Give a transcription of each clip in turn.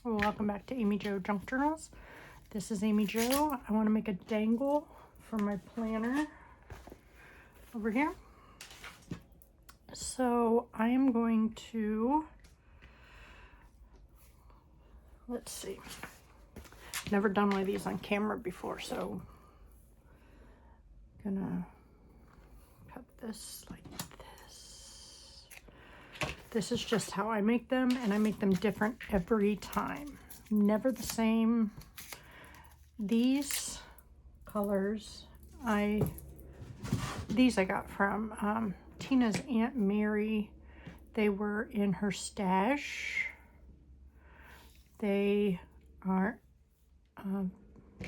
Welcome back to Amy Jo Junk Journals. This is Amy Jo. I want to make a dangle for my planner over here. So I am going to, let's see, never done one of these on camera before, so I'm gonna cut this like this. This is just how I make them, and I make them different every time. Never the same. These colors, these I got from Tina's Aunt Mary. They were in her stash. They are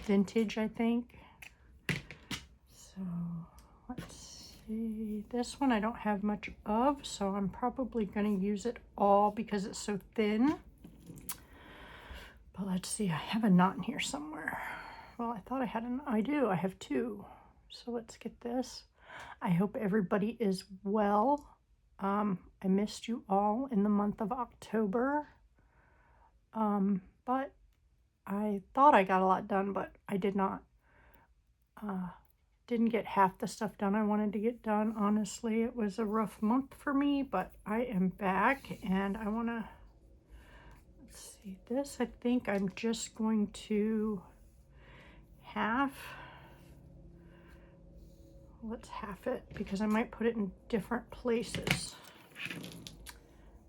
vintage, I think. So let's see. This one I don't have much of, so I'm probably going to use it all because it's so thin. But let's see. I have a knot in here somewhere. Well, I thought I had an. I do. I have two. So let's get this. I hope everybody is well. I missed you all in the month of October. But I thought I got a lot done, but I did not. Didn't get half the stuff done I wanted to get done. Honestly, it was a rough month for me, but I am back and I want to, let's see, this I think I'm just going to let's half it because I might put it in different places.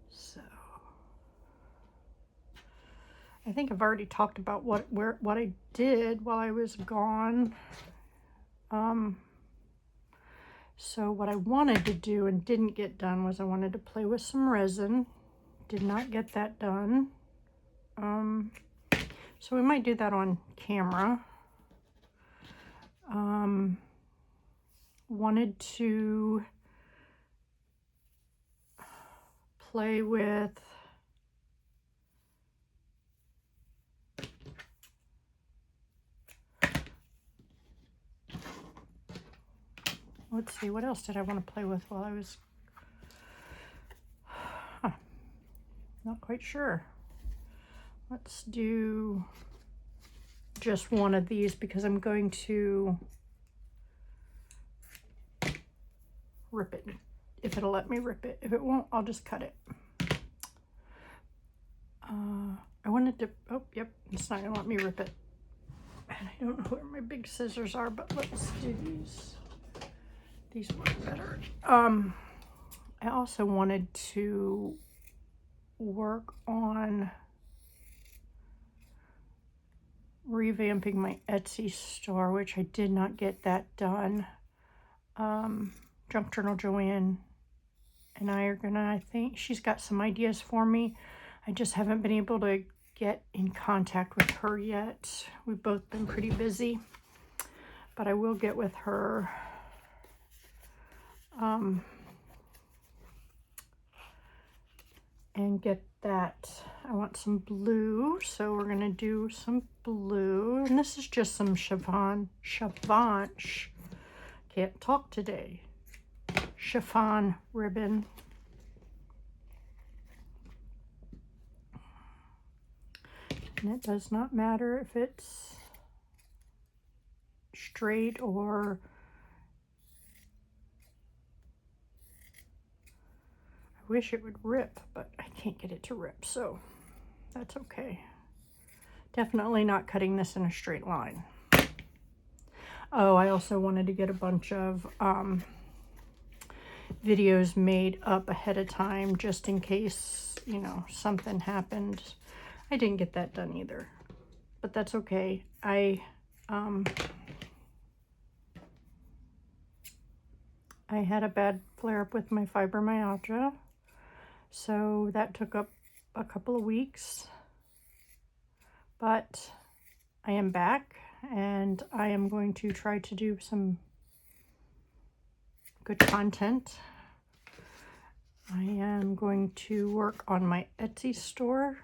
So I think I've already talked about what I did while I was gone. So what I wanted to do and didn't get done was I wanted to play with some resin. Did not get that done. So we might do that on camera. Wanted to play with let's see, what else did I want to play with while I was not quite sure. Let's do just one of these because I'm going to rip it if it'll let me rip it. If it won't, I'll just cut it. I wanted to, oh, yep, it's not gonna let me rip it. And I don't know where my big scissors are, but let's do these. These work better. I also wanted to work on revamping my Etsy store, which I did not get that done. Junk Journal Joanne and I are gonna, I think she's got some ideas for me. I just haven't been able to get in contact with her yet. We've both been pretty busy, but I will get with her. And get that. I want some blue, so we're gonna do some blue, and this is just some chiffon, can't talk today, chiffon ribbon. And it does not matter if it's straight or I wish it would rip, but I can't get it to rip, so that's okay. Definitely not cutting this in a straight line. Oh, I also wanted to get a bunch of videos made up ahead of time just in case, you know, something happened. I didn't get that done either, but that's okay. I had a bad flare-up with my fibromyalgia. So that took up a couple of weeks, but I am back and I am going to try to do some good content. I am going to work on my Etsy store,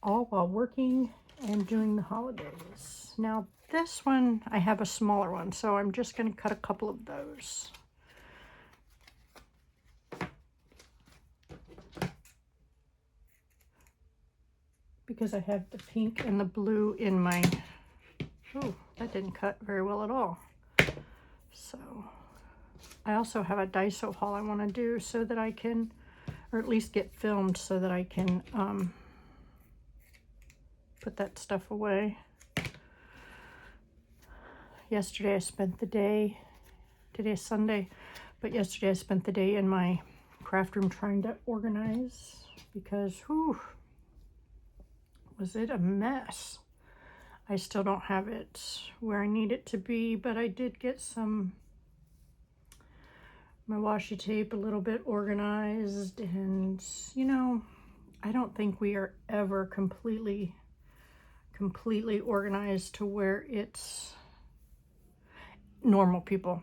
all while working and doing the holidays. Now this one, I have a smaller one, so I'm just going to cut a couple of those. because I have the pink and the blue in my, oh, that didn't cut very well at all. So I also have a Daiso haul I want to do so that I can, or at least get filmed so that I can put that stuff away. Yesterday I spent the day, today is Sunday, but yesterday I spent the day in my craft room trying to organize because, whew, was it a mess. I still don't have it where I need it to be, but I did get my washi tape a little bit organized, and you know, I don't think we are ever completely organized to where it's normal people,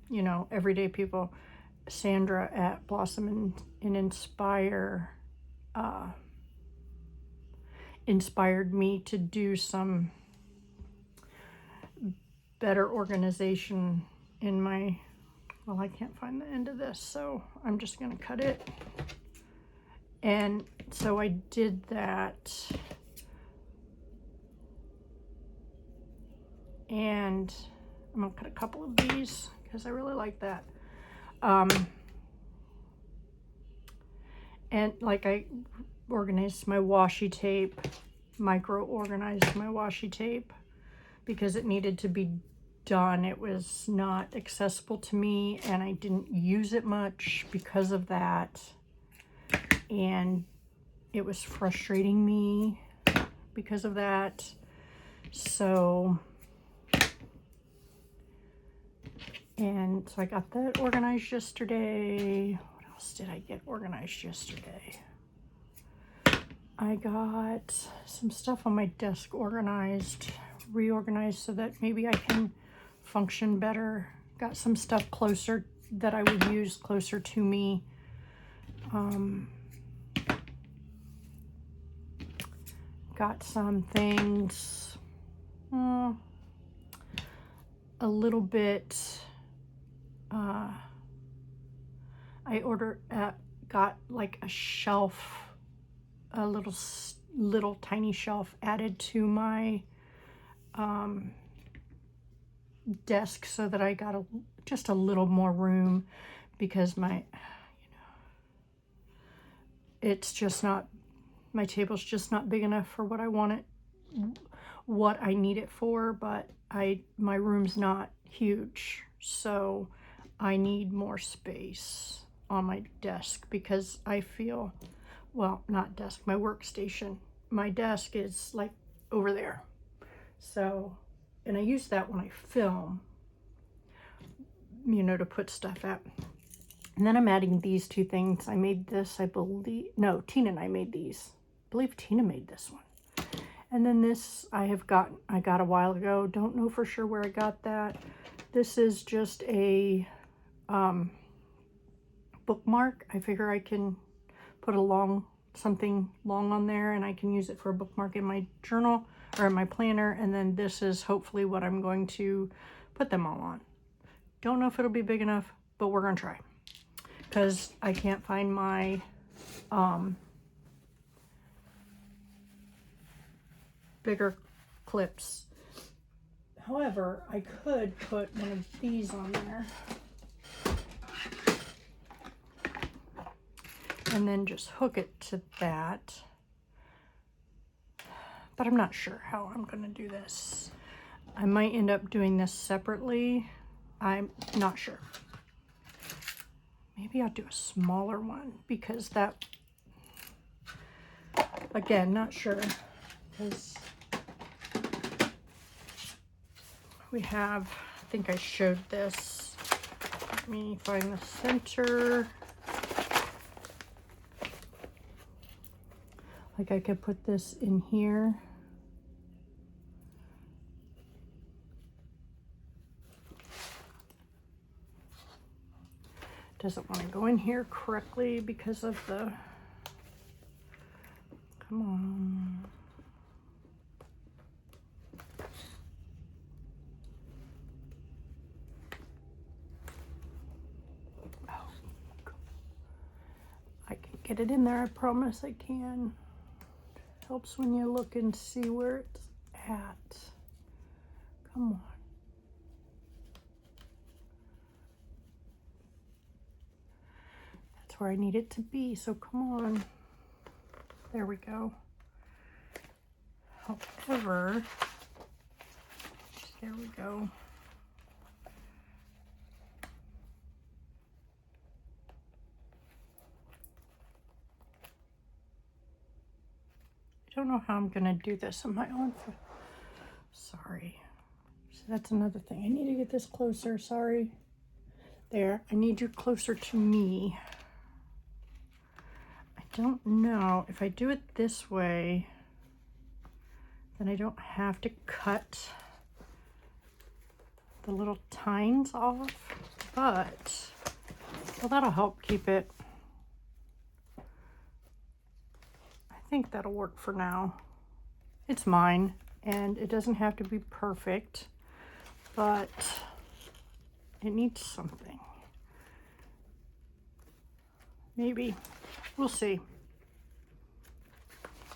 you know, everyday people. Sandra at Blossom and Inspire inspired me to do some better organization in my, well, I can't find the end of this, so I'm just gonna cut it. And so I did that, and I'm gonna cut a couple of these because I really like that. And like I organized my washi tape, micro organized my washi tape because it needed to be done. It was not accessible to me and I didn't use it much because of that. And it was frustrating me because of that. So I got that organized yesterday. What else did I get organized yesterday? I got some stuff on my desk organized, reorganized so that maybe I can function better. Got some stuff closer that I would use closer to me. Got some things a little bit, I got like a shelf, a little tiny shelf added to my desk so that I got just a little more room because my table's just not big enough for what I want it, what I need it for, but my room's not huge, so I need more space on my desk because I feel, well, not desk, my workstation. My desk is like over there. So, and I use that when I film, you know, to put stuff at. And then I'm adding these two things. I made this, I believe, no, Tina and I made these. I believe Tina made this one. And then this I got a while ago. Don't know for sure where I got that. This is just a bookmark. I figure I can put something long on there and I can use it for a bookmark in my journal or in my planner. And then this is hopefully what I'm going to put them all on. Don't know if it'll be big enough, but we're gonna try. Because I can't find my bigger clips. However, I could put one of these on there and then just hook it to that. But I'm not sure how I'm going to do this. I might end up doing this separately. I'm not sure. Maybe I'll do a smaller one because that, again, not sure, because we have, I think I showed this. Let me find the center. Like I could put this in here. Doesn't want to go in here correctly because of the, come on. Oh, I can get it in there, I promise I can. Helps when you look and see where it's at. Come on. That's where I need it to be, so come on. There we go. However, there we go. I don't know how I'm gonna do this on my own. Sorry. So that's another thing. I need to get this closer. Sorry. There. I need you closer to me. I don't know if I do it this way, then I don't have to cut the little tines off, but well, that'll help keep it. I think that'll work for now. It's mine and it doesn't have to be perfect, but it needs something. Maybe. We'll see.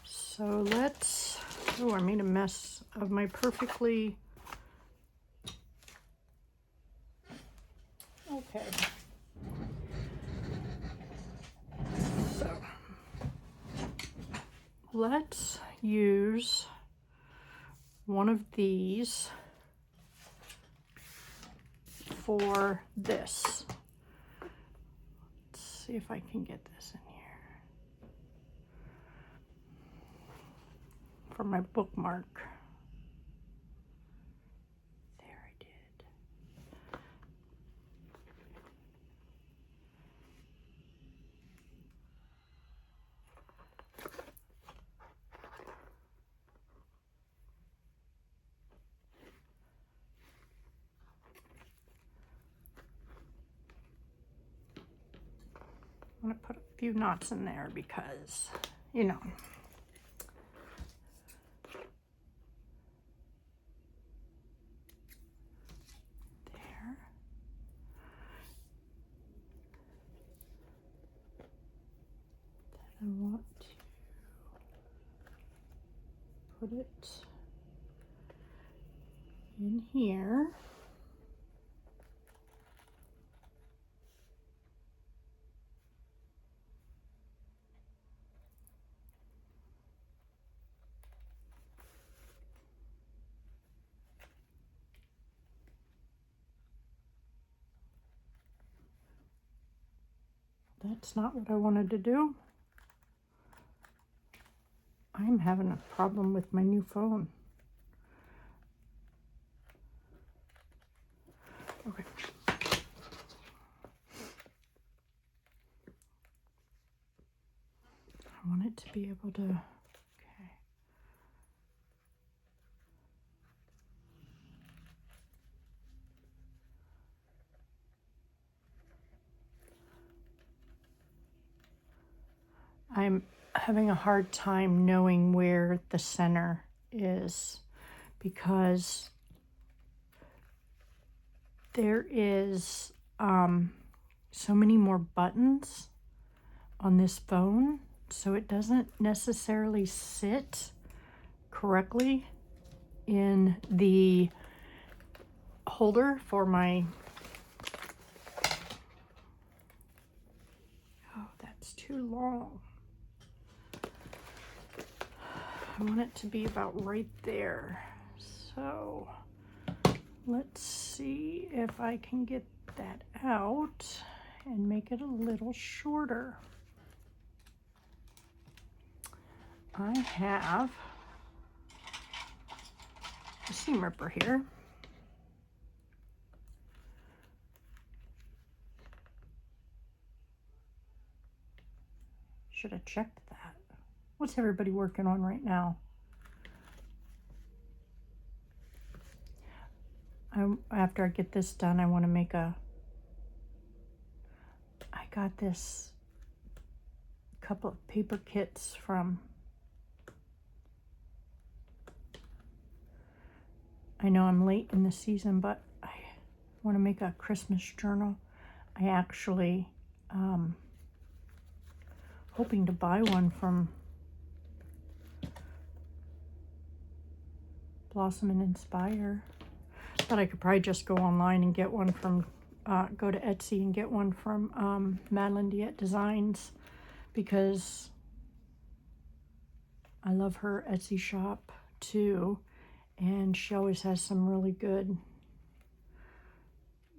So let's, oh, I made a mess of my perfectly, okay. So let's use one of these for this. Let's see if I can get this in here. For my bookmark. There, I did. I'm gonna put a few knots in there because, you know. There. Then I want to put it in here. That's not what I wanted to do. I'm having a problem with my new phone. Okay. I want it to be able to, okay. I'm having a hard time knowing where the center is because there is so many more buttons on this phone, so it doesn't necessarily sit correctly in the holder for my, oh, that's too long. I want it to be about right there. So let's see if I can get that out and make it a little shorter. I have a seam ripper here. Should have checked that. What's everybody working on right now? After I get this done, I want to make a, I got this couple of paper kits from, I know I'm late in the season, but I want to make a Christmas journal. I actually hoping to buy one from Blossom and Inspire. But I could probably just go online and get one from, go to Etsy and get one from Madeline Diet Designs, because I love her Etsy shop too, and she always has some really good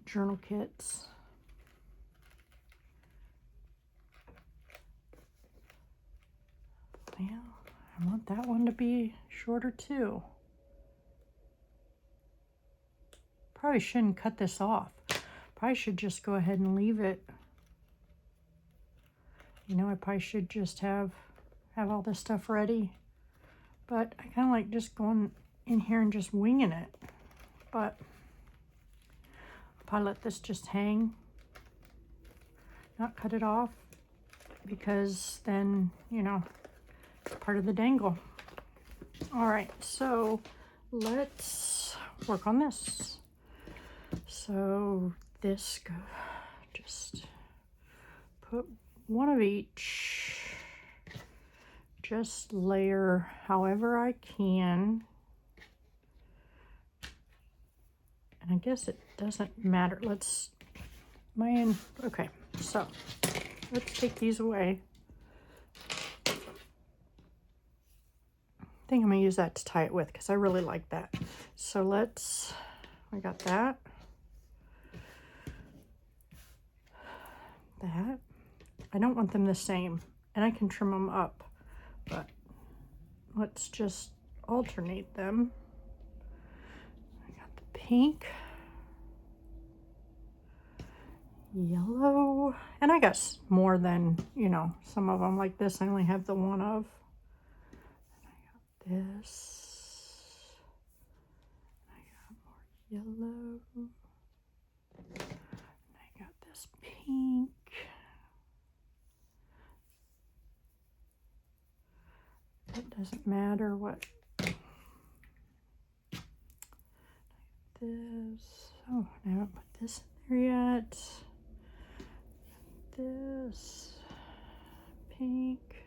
journal kits. Well, I want that one to be shorter too. Probably shouldn't cut this off. Probably should just go ahead and leave it. You know, I probably should just have all this stuff ready. But I kind of like just going in here and just winging it. But I'll probably let this just hang. Not cut it off, because then, you know, it's part of the dangle. All right, so let's work on this. So this, just put one of each. Just layer however I can. And I guess it doesn't matter. Okay, so let's take these away. I think I'm gonna use that to tie it with, because I really like that. So I got that. I don't want them the same, and I can trim them up, but let's just alternate them. I got the pink, yellow, and I got more than, you know, some of them like this I only have the one of. And I got this. I got more yellow. And I got this pink. It doesn't matter what. This. Oh, I haven't put this in there yet. This pink,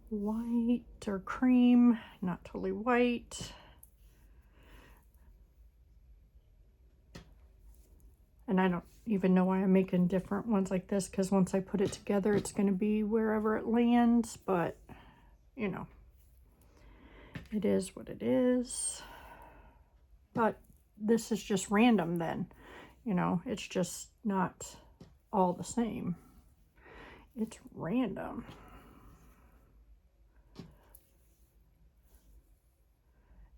white or cream, not totally white. And I don't even know why I'm making different ones like this, because once I put it together, it's going to be wherever it lands, but you know, it is what it is. But this is just random then, you know, it's just not all the same. It's random.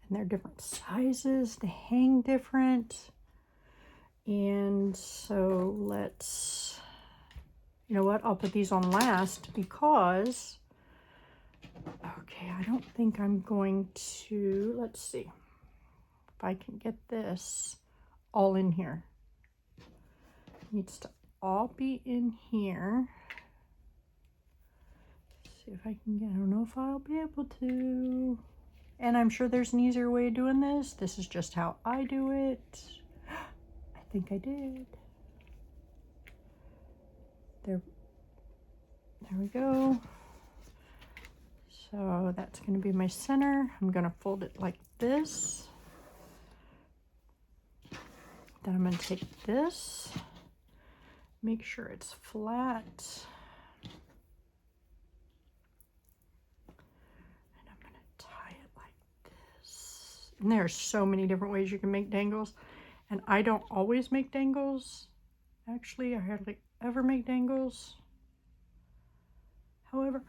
And they're different sizes, they hang different. And so let's, you know what, I'll put these on last, because, okay, I don't think I'm going to, let's see if I can get this all in here. It needs to all be in here. Let's see if I can get, I don't know if I'll be able to. And I'm sure there's an easier way of doing this. This is just how I do it. I think I did. There we go. So that's going to be my center. I'm going to fold it like this. Then I'm going to take this, make sure it's flat. And I'm going to tie it like this. And there are so many different ways you can make dangles. And I don't always make dangles. Actually, I hardly ever make dangles. However,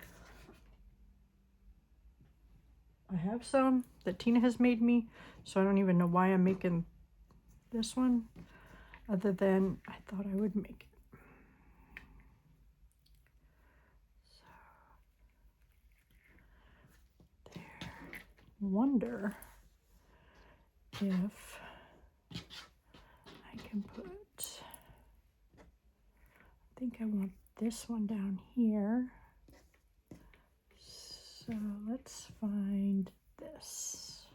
I have some that Tina has made me, so I don't even know why I'm making this one, other than I thought I would make it. So there. Wonder if I can put, I think I want this one down here. So let's find this.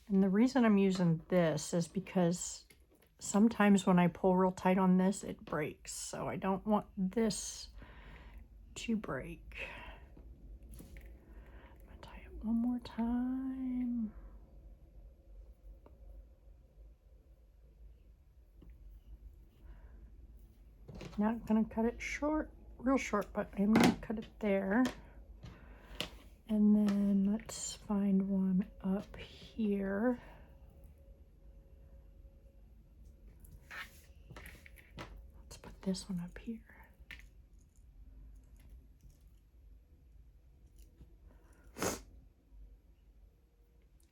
And the reason I'm using this is because sometimes when I pull real tight on this, it breaks. So I don't want this to break. I'm gonna tie it one more time. Not gonna cut it short, real short, but I'm gonna cut it there. And then let's find one up here. Let's put this one up here.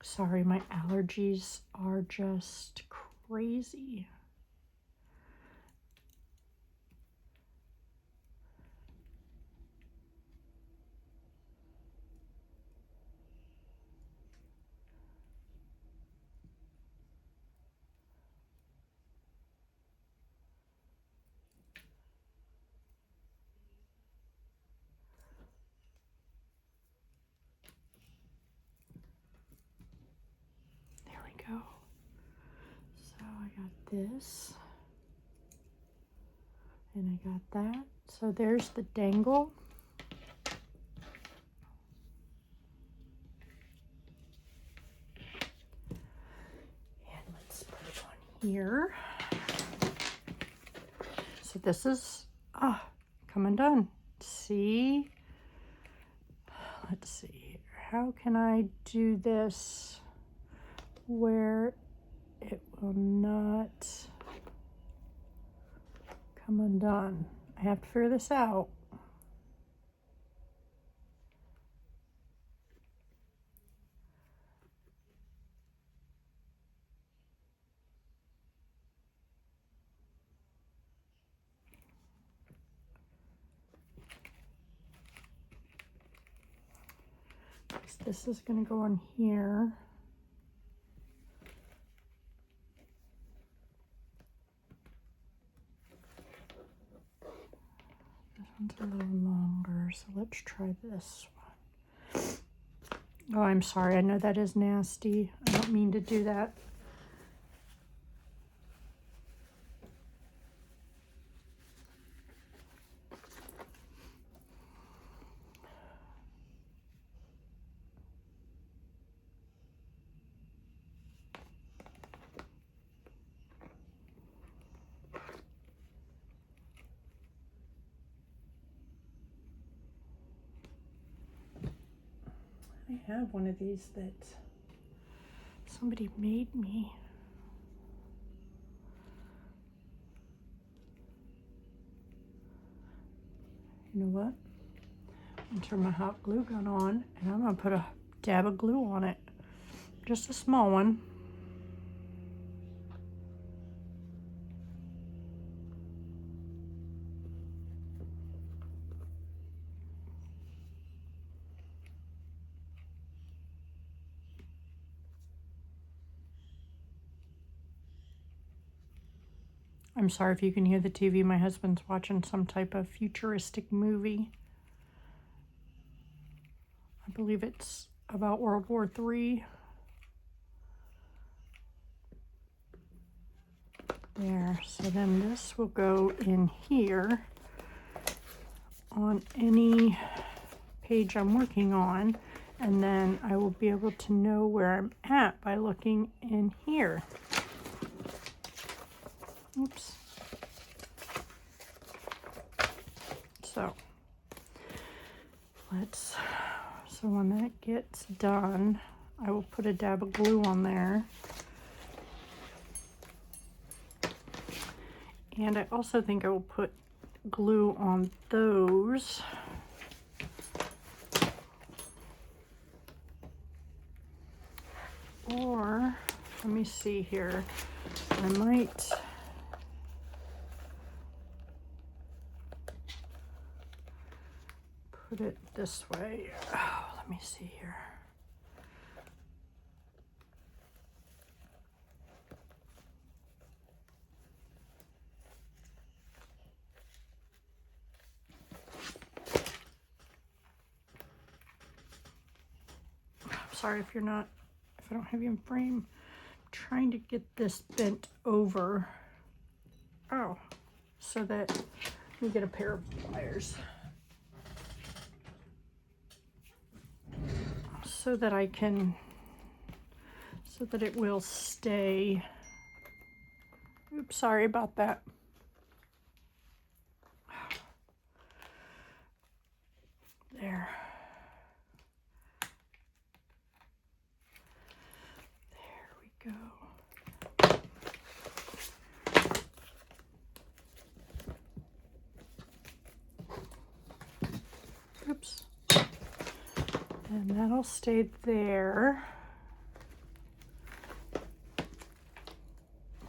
Sorry, my allergies are just crazy. Go. So I got this and I got that. So there's the dangle. And let's put it on here. So this is come undone. See? Let's see. How can I do this where it will not come undone? I have to figure this out. This is going to go on here. This one's a little longer, so let's try this one. Oh, I'm sorry. I know that is nasty. I don't mean to do that. I have one of these that somebody made me. You know what? I'm gonna turn my hot glue gun on and I'm gonna put a dab of glue on it. Just a small one. I'm sorry if you can hear the TV. My husband's watching some type of futuristic movie. I believe it's about World War III. There, so then this will go in here on any page I'm working on, and then I will be able to know where I'm at by looking in here. Oops. So when that gets done, I will put a dab of glue on there. And I also think I will put glue on those. Or, let me see here, I might put it this way. Oh, let me see here. Sorry if I don't have you in frame. I'm trying to get this bent over so that you get a pair of pliers so that I can, so that it will stay. Oops, sorry about that. There. There we go. Oops. And that'll stay there.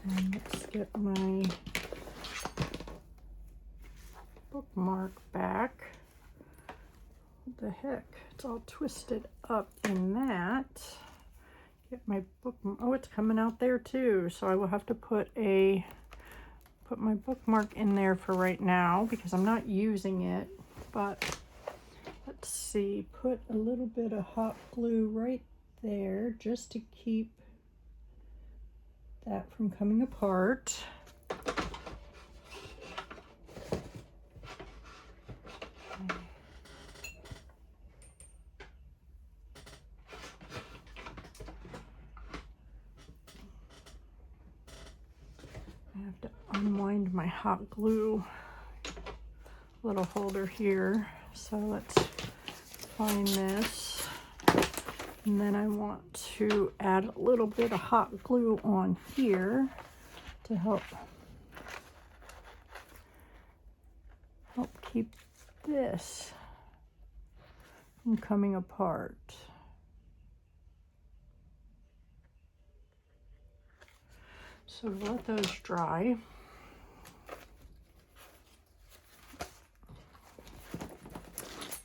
And let's get my bookmark back. What the heck? It's all twisted up in that. Get my bookmark. Oh, it's coming out there too. So I will have to put my bookmark in there for right now because I'm not using it. But let's see, put a little bit of hot glue right there just to keep that from coming apart. I have to unwind my hot glue little holder here. So let's find this. And then I want to add a little bit of hot glue on here to help keep this from coming apart. So let those dry.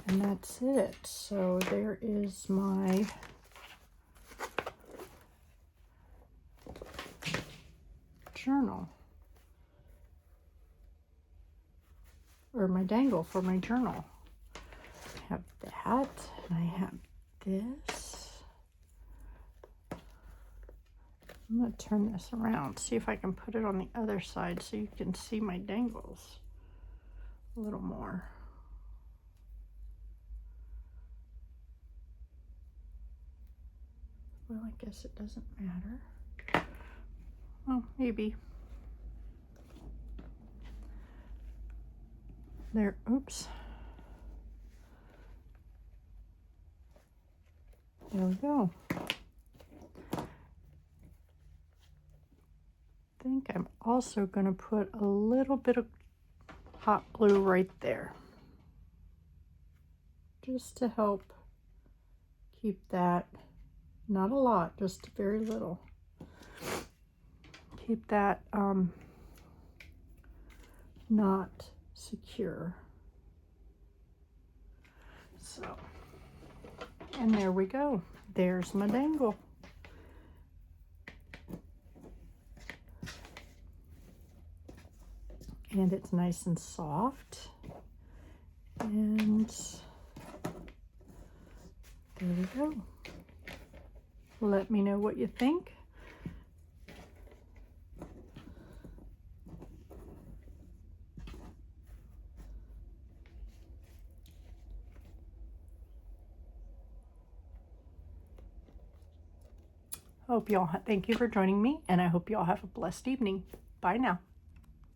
And that's it. So there is my journal, or my dangle for my journal. I have that, and I have this. I'm going to turn this around, see if I can put it on the other side so you can see my dangles a little more. Well, I guess it doesn't matter. Well, maybe. There, oops. There we go. I think I'm also going to put a little bit of hot glue right there, just to help keep that, not a lot, just very little, keep that not secure. So, and there we go. There's my dangle. And it's nice and soft. And there we go. Let me know what you think. Thank you for joining me, and I hope you all have a blessed evening. Bye now.